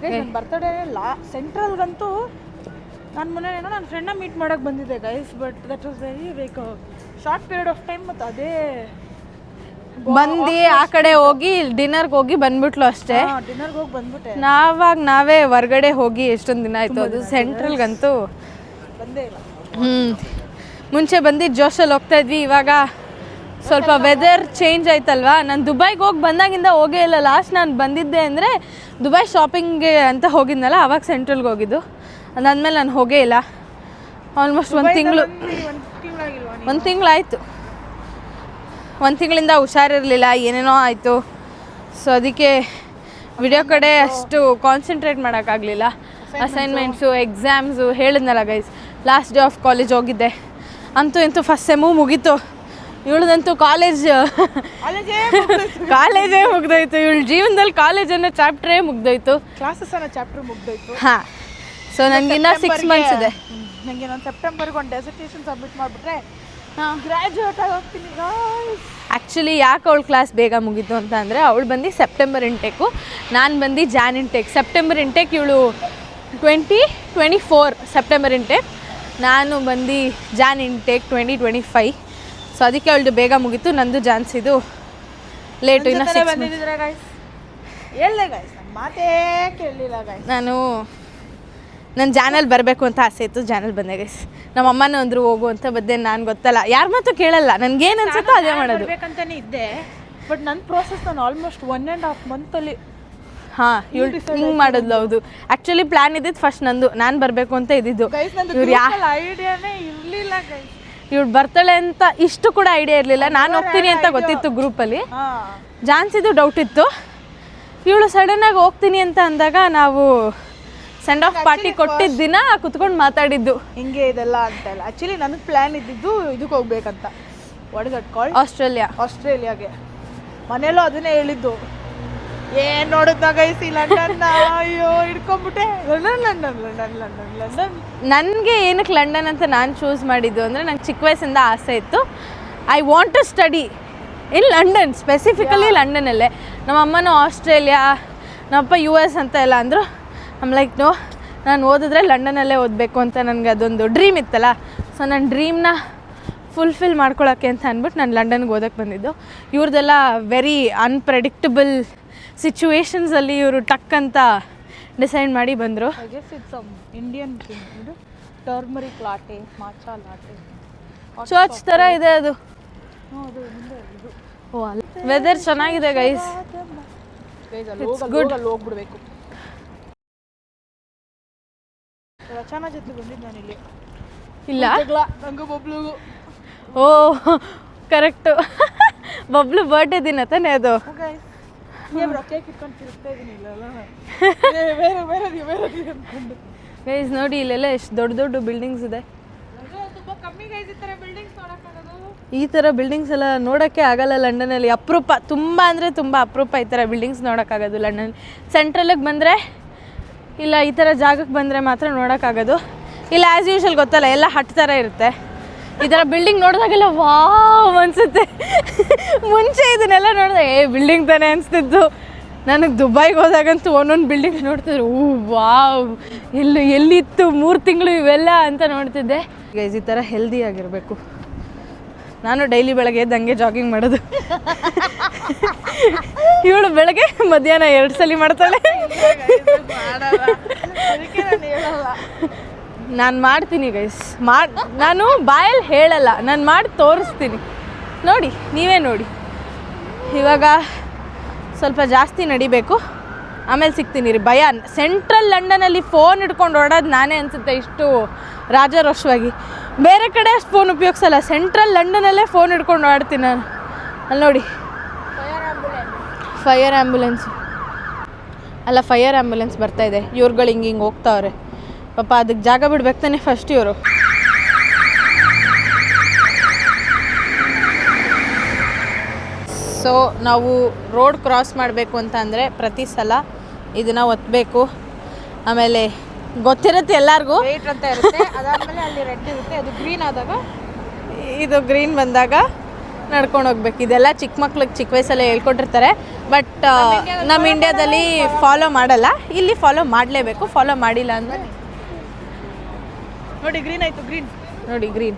ನನ್ನ ಬರ್ತಡೇ ಸೆಂಟ್ರಲ್ಗಂತೂ ನಾನು ಮೊನ್ನೆ ಏನೋ ನನ್ನ ಫ್ರೆಂಡ್ನ ಮೀಟ್ ಮಾಡೋಕ್ಕೆ ಬಂದಿದ್ದೆ guys, but that was very like short period of time. ಮತ್ತು ಅದೇ ಬಂದು ಆ ಕಡೆ ಹೋಗಿ ಡಿನ್ನರ್ಗೆ ಹೋಗಿ ಬಂದ್ಬಿಟ್ಲು ಅಷ್ಟೇ. ಡಿನ್ನರ್ಗೆ ಹೋಗಿ ಬಂದ್ಬಿಟ್ಟೆ. ನಾವೇ ಹೊರ್ಗಡೆ ಹೋಗಿ ಎಷ್ಟೊಂದು ದಿನ ಆಯಿತು. ಅದು ಸೆಂಟ್ರಲ್ಗಂತೂ ಬಂದೇ ಇಲ್ಲ. ಮುಂಚೆ ಬಂದಿದ್ದು ಜೋಶಲ್ಲಿ ಹೋಗ್ತಾ ಇದ್ವಿ. ಇವಾಗ ಸ್ವಲ್ಪ ವೆದರ್ ಚೇಂಜ್ ಆಯ್ತಲ್ವಾ. ನಾನು ದುಬೈಗೆ ಹೋಗಿ ಬಂದಾಗಿಂದ ಹೋಗೇ ಇಲ್ಲ. ಲಾಸ್ಟ್ ನಾನು ಬಂದಿದ್ದೆ ಅಂದರೆ ದುಬೈ ಶಾಪಿಂಗ್ಗೆ ಅಂತ ಹೋಗಿದ್ನಲ್ಲ, ಅವಾಗ ಸೆಂಟ್ರಲ್ಗೆ ಹೋಗಿದ್ದು. ಅದಾದಮೇಲೆ ನಾನು ಹೋಗೇ ಇಲ್ಲ. ಆಲ್ಮೋಸ್ಟ್ 1 ತಿಂಗಳಾಯಿತು. 1 ತಿಂಗಳಿಂದ ಹುಷಾರಿರಲಿಲ್ಲ, ಏನೇನೋ ಆಯಿತು. ಸೊ ಅದಕ್ಕೆ ವಿಡಿಯೋ ಕಡೆ ಅಷ್ಟು ಕಾನ್ಸಂಟ್ರೇಟ್ ಮಾಡೋಕ್ಕಾಗಲಿಲ್ಲ. ಅಸೈನ್ಮೆಂಟ್ಸು, ಎಕ್ಸಾಮ್ಸು ಹೇಳಿದ್ನಲ್ಲ guys. Last day of college ಹೋಗಿದ್ದೆ. ಅಂತೂ ಇಂತೂ ಫಸ್ಟ್ ಸೆಮ್ಮು ಮುಗೀತು. ಇವಳದಂತೂ ಕಾಲೇಜೇ ಮುಗ್ದೋಯ್ತು. ಇವಳ ಜೀವನದಲ್ಲಿ ಕಾಲೇಜ್ ಅನ್ನೋ ಚಾಪ್ಟ್ರೇ ಮುಗ್ದೋಯ್ತು. ಕ್ಲಾಸಸ್ ಅನ್ನೋ ಚಾಪ್ಟರ್ ಮುಗ್ದೋಯ್ತು. ಹಾಂ, ಸೊ ನನಗಿನ್ನ 6 ಮಂತ್ಸ್ ಇದೆ. ನನಗೆ ನಾನು ಸೆಪ್ಟೆಂಬರ್ಗೆ ಒಂದು ಡೆಸರ್ಟೇಷನ್ ಸಬ್ಮಿಟ್ ಮಾಡಿಬಿಟ್ರೆ ಗ್ರ್ಯಾಜುಯೇಟ್ ಆಗಿ ಹೋಗ್ತೀನಿ. ಆ್ಯಕ್ಚುಲಿ ಯಾಕೆ ಅವಳ ಕ್ಲಾಸ್ ಬೇಗ ಮುಗೀತು ಅಂತ ಅಂದರೆ, ಅವಳು ಬಂದು ಸೆಪ್ಟೆಂಬರ್ ಇಂಟೇಕು, ನಾನು ಬಂದು ಜಾನ್ ಇಂಟೇಕ್. ಸೆಪ್ಟೆಂಬರ್ ಇಂಟೇಕ್ ಇವಳು 2024 ಸೆಪ್ಟೆಂಬರ್ ಇಂಟೇಕ್, ನಾನು ಬಂದು ಜಾನ್ ಇಂಟೇಕ್ 2025. ಸೊ ಅದಕ್ಕೆ ಅವಳದು ಬೇಗ ಮುಗೀತು, ನಂದು ಜಾನ್ಸಿದು ಲೇಟು. ಇನ್ನು 6 ಬಂದಿದ್ದೀರಾ ಗೈಸ್? ಹೇಳ್ದೆ ಗೈಸ್, ನನ್ನ ಮಾತೇ ಕೇಳಲಿಲ್ಲ ಗೈಸ್. ನಾನು ನನ್ನ ಜಾನಲ್ಲಿ ಬರಬೇಕು ಅಂತ ಆಸೆ ಇತ್ತು, ಜಾನಲ್ಲಿ ಬಂದೆ ಗೈಸ್. ನಮ್ಮ ಅಮ್ಮನೂ ಅಂದರು ಹೋಗು ಅಂತ ಬಂದೆ. ನಾನು ಗೊತ್ತಲ್ಲ, ಯಾರ ಮಾತು ಕೇಳಲ್ಲ, ನನಗೇನು ಅನ್ಸುತ್ತೋ ಅದೇ ಮಾಡೋದು. ಬೇಕಂತಾನೆ ಇದ್ದೆ, ಬಟ್ ನನ್ನ ಪ್ರೋಸೆಸ್ ನಾನು ಆಲ್ಮೋಸ್ಟ್ 1.5 ಮಂತಲ್ಲಿ ಹಾಂ ಇವಳು ಹಿಂಗೆ ಮಾಡೋದು. ಹೌದು, ಆ್ಯಕ್ಚುಲಿ ಪ್ಲ್ಯಾನ್ ಇದ್ದಿದ್ದು ಫಸ್ಟ್ ನಂದು, ನಾನು ಬರಬೇಕು ಅಂತ ಇದ್ದಿದ್ದು. ಐಡಿಯಾನೇ ಇರಲಿಲ್ಲ ಗೈಸ್. ಇವಳು ಬರ್ತಾಳೆ ಅಂತ ಇಷ್ಟು ಕೂಡ ಐಡಿಯಾ ಇರಲಿಲ್ಲ. ನಾನು ಹೋಗ್ತೀನಿ ಅಂತ ಗೊತ್ತಿತ್ತು ಗ್ರೂಪಲ್ಲಿ, ಜಾನ್ಸಿದು ಡೌಟ್ ಇತ್ತು. ಇವಳು ಸಡನ್ನಾಗಿ ಹೋಗ್ತೀನಿ ಅಂತ ಅಂದಾಗ ನಾವು ಸೆಂಡ್ ಆಫ್ ಪಾರ್ಟಿ ಕೊಟ್ಟಿದ್ದ ದಿನ ಕುತ್ಕೊಂಡು ಮಾತಾಡಿದ್ದು ಹಿಂಗೆ ಇದೆಲ್ಲ ಅಂತ ಇಲ್ಲ. ಆ್ಯಕ್ಚುಲಿ ನನಗೆ ಪ್ಲ್ಯಾನ್ ಇದ್ದಿದ್ದು ಇದಕ್ಕೆ ಹೋಗ್ಬೇಕಂತ, ವಾಟ್ ಇಸ್ ದಟ್ ಕಾಲ್ಡ್, ಆಸ್ಟ್ರೇಲಿಯಾಗೆ. ಮನೇಲೂ ಅದನ್ನೇ ಹೇಳಿದ್ದು. ಏನು ನೋಡಿದ್ನ ಗೈಸ್ ಈ ಲಂಡನ್ನ, ಅಯ್ಯೋ ಹಿಡ್ಕೊಂಬಿಟ್ಟೆ. ಲಂಡನ್ ನನಗೆ ಏನಕ್ಕೆ ಲಂಡನ್ ಅಂತ ನಾನು ಚೂಸ್ ಮಾಡಿದ್ದು ಅಂದರೆ, ನಂಗೆ ಚಿಕ್ಕ ವಯಸ್ಸಿಂದ ಆಸೆ ಇತ್ತು. I want to study in London, specifically ಲಂಡನಲ್ಲೇ. ನಮ್ಮ ಅಮ್ಮನೂ ಆಸ್ಟ್ರೇಲಿಯಾ, ನಮ್ಮಪ್ಪ US ಅಂತ ಎಲ್ಲ ಅಂದರು. ಲೈಕ್ ನೋ, ನಾನು ಓದಿದ್ರೆ ಲಂಡನಲ್ಲೇ ಓದಬೇಕು ಅಂತ ನನಗೆ ಅದೊಂದು ಡ್ರೀಮ್ ಇತ್ತಲ್ಲ. ಸೊ ನನ್ನ ಡ್ರೀಮ್ನ ಫುಲ್ಫಿಲ್ ಮಾಡ್ಕೊಳ್ಳೋಕ್ಕೆ ಅಂತ ಅಂದ್ಬಿಟ್ಟು ನಾನು ಲಂಡನ್ಗೆ ಓದೋಕ್ಕೆ ಬಂದಿದ್ದು. ಇವ್ರದ್ದೆಲ್ಲ ವೆರಿ ಅನ್ಪ್ರೆಡಿಕ್ಟಬಲ್ ಸಿಚುವೇಶನ್ಸಲ್ಲಿ ಇವರು ಟಕ್ ಅಂತ ಡಿಸೈಡ್ ಮಾಡಿ ಬಂದರು. ಇಂಡಿಯನ್ ಇದು ಟರ್ಮರಿಕ್ ಲಾಟೆ, ಮಾಚಾ ಲಾಟೆ, ಚರ್ಚ್ ಥರ ಇದೆ ಅದು. ಓ ಅಲ್ಲ, ವೆದರ್ ಚೆನ್ನಾಗಿದೆ ಗೈಸ್. It's good. ಅಲ್ಲಿ ಹೋಗ್ಬಿಡ್ಬೇಕು. ರಚನಾ ಜೊತೆ ಬಂದಿದ್ದು ನಾನು ಇಲ್ಲಿ. ಇಲ್ಲ ನಂಗೂ ಬಬ್ಲುಗೂ. ಓ ಕರೆಕ್ಟು, ಬಬ್ಲು ಬರ್ಡೇ ದಿನ ತಾನೇ ಅದು. ಕೇಕ್ ಇಟ್ಕೊಂಡು ತಿರುಗ್ತಾ ಇದ್ದೀನಿ ಇಲ್ಲಲ್ಲ, ಅಂದ್ಕೊಂಡು. ಗೈಸ್ ನೋಡಿ, ಇಲ್ಲೆಲ್ಲ ಎಷ್ಟು ದೊಡ್ಡ ದೊಡ್ಡ ಬಿಲ್ಡಿಂಗ್ಸ್ ಇದೆ. ತುಂಬ ಕಮ್ಮಿ ಗೈಸ್ ಈ ಥರ ಬಿಲ್ಡಿಂಗ್ಸ್ ನೋಡೋಕ್ಕಾಗೋದು. ಈ ಥರ ಬಿಲ್ಡಿಂಗ್ಸ್ ಎಲ್ಲ ನೋಡೋಕ್ಕೆ ಆಗಲ್ಲ ಲಂಡನಲ್ಲಿ. ಅಪರೂಪ, ತುಂಬ ಅಂದರೆ ತುಂಬ ಅಪರೂಪ ಈ ಥರ ಬಿಲ್ಡಿಂಗ್ಸ್ ನೋಡೋಕ್ಕಾಗೋದು ಲಂಡನ್. ಸೆಂಟ್ರಲಿಗೆ ಬಂದರೆ ಇಲ್ಲ, ಈ ಥರ ಜಾಗಕ್ಕೆ ಬಂದರೆ ಮಾತ್ರ ನೋಡೋಕ್ಕಾಗೋದು. ಇಲ್ಲ ಆ್ಯಸ್ ಯೂಶಲ್ ಗೊತ್ತಲ್ಲ, ಎಲ್ಲ ಹಟ್ ಥರ ಇರುತ್ತೆ. ಈ ಥರ ಬಿಲ್ಡಿಂಗ್ ನೋಡಿದಾಗೆಲ್ಲ ವಾವ್ ಅನಿಸುತ್ತೆ. ಮುಂಚೆ ಇದನ್ನೆಲ್ಲ ನೋಡಿದಾಗ ಬಿಲ್ಡಿಂಗ್ ತಾನೇ ಅನಿಸ್ತಿದ್ದು. ನನಗೆ ದುಬೈಗೆ ಹೋದಾಗಂತೂ ಒಂದೊಂದು ಬಿಲ್ಡಿಂಗ್ ನೋಡ್ತಿದ್ರು, ವಾವ್ ಎಲ್ಲಿತ್ತು 3 ತಿಂಗಳು ಇವೆಲ್ಲ ಅಂತ ನೋಡ್ತಿದ್ದೆ. ಗೈಸ್, ಈ ಥರ ಹೆಲ್ದಿ ಆಗಿರಬೇಕು. ನಾನು ಡೈಲಿ ಬೆಳಗ್ಗೆ ಎದ್ದು ಹಂಗೆ ಜಾಗಿಂಗ್ ಮಾಡೋದು. ಇವಳು ಬೆಳಗ್ಗೆ ಮಧ್ಯಾಹ್ನ 2 ಸಲ ಮಾಡ್ತಾಳೆ. ನಾನು ಮಾಡ್ತೀನಿ ಗೈಸ್, ನಾನು ಬಾಯಲ್ಲಿ ಹೇಳಲ್ಲ, ನಾನು ಮಾಡಿ ತೋರಿಸ್ತೀನಿ. ನೋಡಿ, ನೀವೇ ನೋಡಿ. ಇವಾಗ ಸ್ವಲ್ಪ ಜಾಸ್ತಿ ನಡಿಬೇಕು. ಆಮೇಲೆ ಸಿಗ್ತೀನಿ ರೀ. ಭಯ. ಸೆಂಟ್ರಲ್ ಲಂಡನಲ್ಲಿ ಫೋನ್ ಹಿಡ್ಕೊಂಡು ಓಡೋದು ನಾನೇ ಅನಿಸುತ್ತೆ ಇಷ್ಟು ರಾಜಾರೋಷವಾಗಿ. ಬೇರೆ ಕಡೆ ಅಷ್ಟು ಫೋನ್ ಉಪಯೋಗಿಸಲ್ಲ, ಸೆಂಟ್ರಲ್ ಲಂಡನಲ್ಲೇ ಫೋನ್ ಹಿಡ್ಕೊಂಡು ಓಡಾಡ್ತೀನಿ ನಾನು. ಅಲ್ಲಿ ನೋಡಿ ಫೈರ್ ಆ್ಯಂಬುಲೆನ್ಸ್ ಅಲ್ಲ, ಫೈರ್ ಆ್ಯಂಬುಲೆನ್ಸ್ ಬರ್ತಾಯಿದೆ. ಇವ್ರುಗಳು ಹಿಂಗೆ ಹೋಗ್ತಾವ್ರೆ ಪಾಪ, ಅದಕ್ಕೆ ಜಾಗ ಬಿಡ್ಬೇಕು ತಾನೆ ಫಸ್ಟ್ ಇವರು. ಸೊ ನಾವು ರೋಡ್ ಕ್ರಾಸ್ ಮಾಡಬೇಕು ಅಂತ ಅಂದರೆ ಪ್ರತಿ ಸಲ ಇದನ್ನು ಒತ್ತಬೇಕು. ಆಮೇಲೆ ಗೊತ್ತಿರುತ್ತೆ ಎಲ್ಲರಿಗೂ ವೇಟ್ ಅಂತ ಇರುತ್ತೆ. ಅದಾದಮೇಲೆ ಅಲ್ಲಿ ರೆಡ್ ಇರುತ್ತೆ, ಅದು ಗ್ರೀನ್ ಆದಾಗ ಇದು ಗ್ರೀನ್ ಬಂದಾಗ ನಡ್ಕೊಂಡು ಹೋಗ್ಬೇಕು. ಇದೆಲ್ಲ ಚಿಕ್ಕ ಮಕ್ಳಿಗೆ ಚಿಕ್ಕ ವಯಸ್ಸಲ್ಲೇ ಹೇಳ್ಕೊಟ್ಟಿರ್ತಾರೆ. ಬಟ್ ನಮ್ಮ ಇಂಡಿಯಾದಲ್ಲಿ ಫಾಲೋ ಮಾಡಲ್ಲ, ಇಲ್ಲಿ ಫಾಲೋ ಮಾಡಲೇಬೇಕು. ಫಾಲೋ ಮಾಡಿಲ್ಲ ಅಂದರೆ ನೋಡಿ ಗ್ರೀನ್ ಆಯಿತು, ಗ್ರೀನ್ ನೋಡಿ ಗ್ರೀನ್.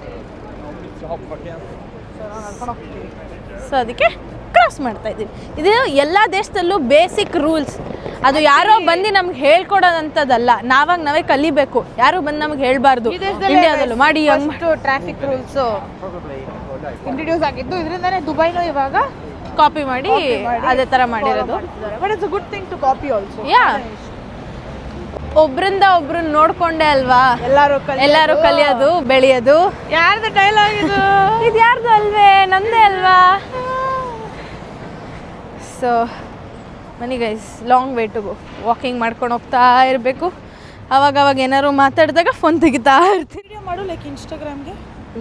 ಸೊ ಅದಕ್ಕೆ ಕ್ರಾಸ್ ಮಾಡ್ತಾ ಇದ್ದೀವಿ. ಇದು ಎಲ್ಲ ದೇಶದಲ್ಲೂ ಬೇಸಿಕ್ ರೂಲ್ಸ್. ಅದು ಯಾರೋ ಬಂದು ನಮ್ಗೆ ಹೇಳ್ಕೊಡೋದಂಥದ್ದಲ್ಲ, ನಾವೇ ಕಲಿಬೇಕು. ಯಾರು ಬಂದು ನಮ್ಗೆ ಹೇಳ್ಬಾರ್ದು. ಇಂಡಿಯಾದಲ್ಲೂ ಮಾಡಿ ಟ್ರಾಫಿಕ್ ರೂಲ್ಸ್ ಇಂಟ್ರೊಡ್ಯೂಸ್ ಆಗಿದ್ದು, ಇದರಿಂದನೇ ದುಬೈನೂ ಇವಾಗ ಕಾಪಿ ಮಾಡಿ ಅದೇ ಥರ ಮಾಡಿರೋದು. But it's a good thing to copy also. Yeah, ಒಬ್ರಿಂದ ಒಬ್ರನ್ನ ನೋಡ್ಕೊಂಡೆ ಅಲ್ವಾ ಎಲ್ಲರೂ ಕಲಿಯೋದು ಬೆಳೆಯೋದು. ಯಾರ್ದು ಡೈಲಾಗ್ ಇದು? ಇದು ಯಾರ್ದು ಅಲ್ವೇ, ನಮ್ಮದೇ ಅಲ್ವಾ. So money guys, long way to go. Walking ಮಾಡ್ಕೊಂಡು ಹೋಗ್ತಾ ಇರಬೇಕು. ಅವಾಗ ಏನಾದ್ರು ಮಾತಾಡಿದಾಗ ಫೋನ್ ತೆಗಿತಾ ಇರ್ತೀನಿ. ವಿಡಿಯೋ ಮಾಡು ಲೈಕ್ ಇನ್ಸ್ಟಾಗ್ರಾಮ್ಗೆ.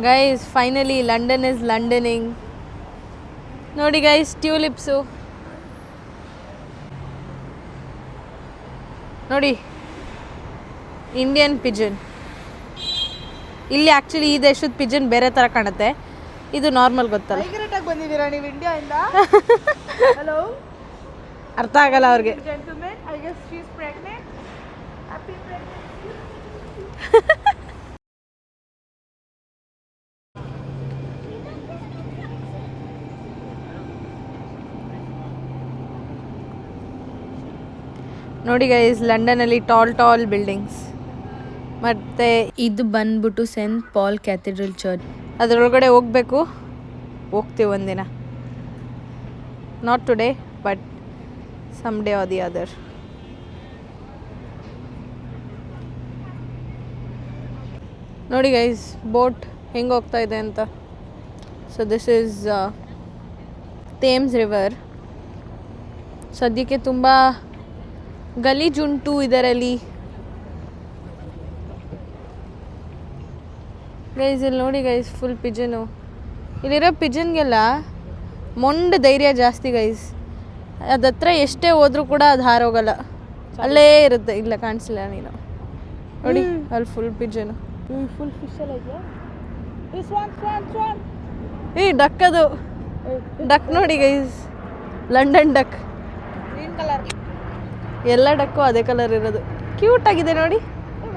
Guys finally London is londoning. ನೋಡಿ ಗೈಸ್, ಟ್ಯೂಲಿಪ್ಸು ನೋಡಿ, ಇಂಡಿಯನ್ ಪಿಜನ್. ಇಲ್ಲಿ ಆ್ಯಕ್ಚುಲಿ ಈ ದೇಶದ ಪಿಜನ್ ಬೇರೆ ಥರ ಕಾಣುತ್ತೆ, ಇದು ನಾರ್ಮಲ್. ಗೊತ್ತಲ್ಲ, ಮೈಗ್ರೇಟಾಗಿ ಬಂದಿದ್ದೀರಾ ನೀವು ಇಂಡಿಯಾಯಿಂದ? ಹಲೋ, ಅರ್ಥ ಆಗಲ್ಲ ಅವ್ರಿಗೆ. Gentlemen, I guess she is pregnant. Happy pregnancy. ನೋಡಿ ಗೈಸ್, ಲಂಡನಲ್ಲಿ ಟಾಲ್ ಬಿಲ್ಡಿಂಗ್ಸ್. ಮತ್ತು ಇದು ಬಂದ್ಬಿಟ್ಟು ಸೆಂಟ್ ಪಾಲ್ ಕ್ಯಾಥೆಡ್ರಲ್ ಚರ್ಚ್. ಅದರೊಳಗಡೆ ಹೋಗ್ತೀವಿ ಒಂದಿನ. Not today, but some day or the other. ನೋಡಿ ಗೈಸ್, ಬೋಟ್ ಹೆಂಗೆ ಹೋಗ್ತಾ ಇದೆ ಅಂತ. So this is Thames river. ಸದ್ಯಕ್ಕೆ ತುಂಬ ಗಲೀಜುಂಟು ಇದರಲ್ಲಿ. ಗೈಸ್ ಇಲ್ಲಿ ನೋಡಿ ಗೈಸ್, ಫುಲ್ ಪಿಜನು. ಇಲ್ಲಿರೋ ಪಿಜನ್ಗೆಲ್ಲ ಮೊಂಡು ಧೈರ್ಯ ಜಾಸ್ತಿ ಗೈಸ್. ಅದತ್ರ ಎಷ್ಟೇ ಹೋದ್ರೂ ಕೂಡ ಅದು ಹಾರೋಗಲ್ಲ, ಅಲ್ಲೇ ಇರುತ್ತೆ. ಇಲ್ಲ ಕಾಣಿಸಿಲ್ಲ ನೀನು ನೋಡಿ, ಅಲ್ಲಿ ಫುಲ್ ಪಿಜನು. ಫುಲ್ ಫಿಶ್ ಎಲ್ಲ ಇದೆಯಾ? ಡಕ್, ಅದು ಡಕ್ ನೋಡಿ guys, London duck. Green colour. ಎಲ್ಲ ಡಕ್ಕು ಅದೇ ಕಲರ್ ಇರೋದು. ಕ್ಯೂಟ್ ಆಗಿದೆ ನೋಡಿ.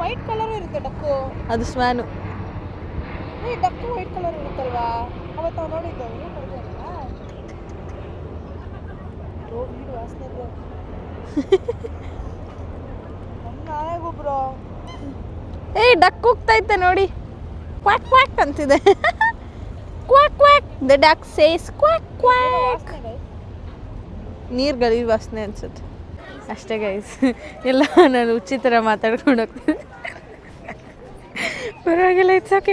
ವೈಟ್ ಕಲರ್ ಇರುತ್ತೆ ಡಕ್ಕು. ಅದು ಸ್ವ್ಯಾನು. ಡಕ್ಕು ವೈಟ್ ಕಲರ್ ಇರುತ್ತಲ್ವಾ, ಅವತ್ತು ನಾವು ನೋಡಿದ್ದು. ಡಕ್ ಹೋಗ್ತೈತೆ ನೋಡಿ, ಕ್ವಾಕ್ ಕ್ವಾಕ್ ಅಂತಿದೆ. Quack quack, the duck says quack quack. ನೀರು ಗಲೀಜು ವಾಸನೆ ಅನ್ಸುತ್ತೆ ಅಷ್ಟೇ ಗೈಸ್. ಇಲ್ಲ, ನಾನು ಉಚಿತರ ಮಾತಾಡ್ಕೊಂಡು ಹೋಗ್ತೀನಿ. ಪರವಾಗಿಲ್ಲ, ಇಟ್ಸ್ ಓಕೆ.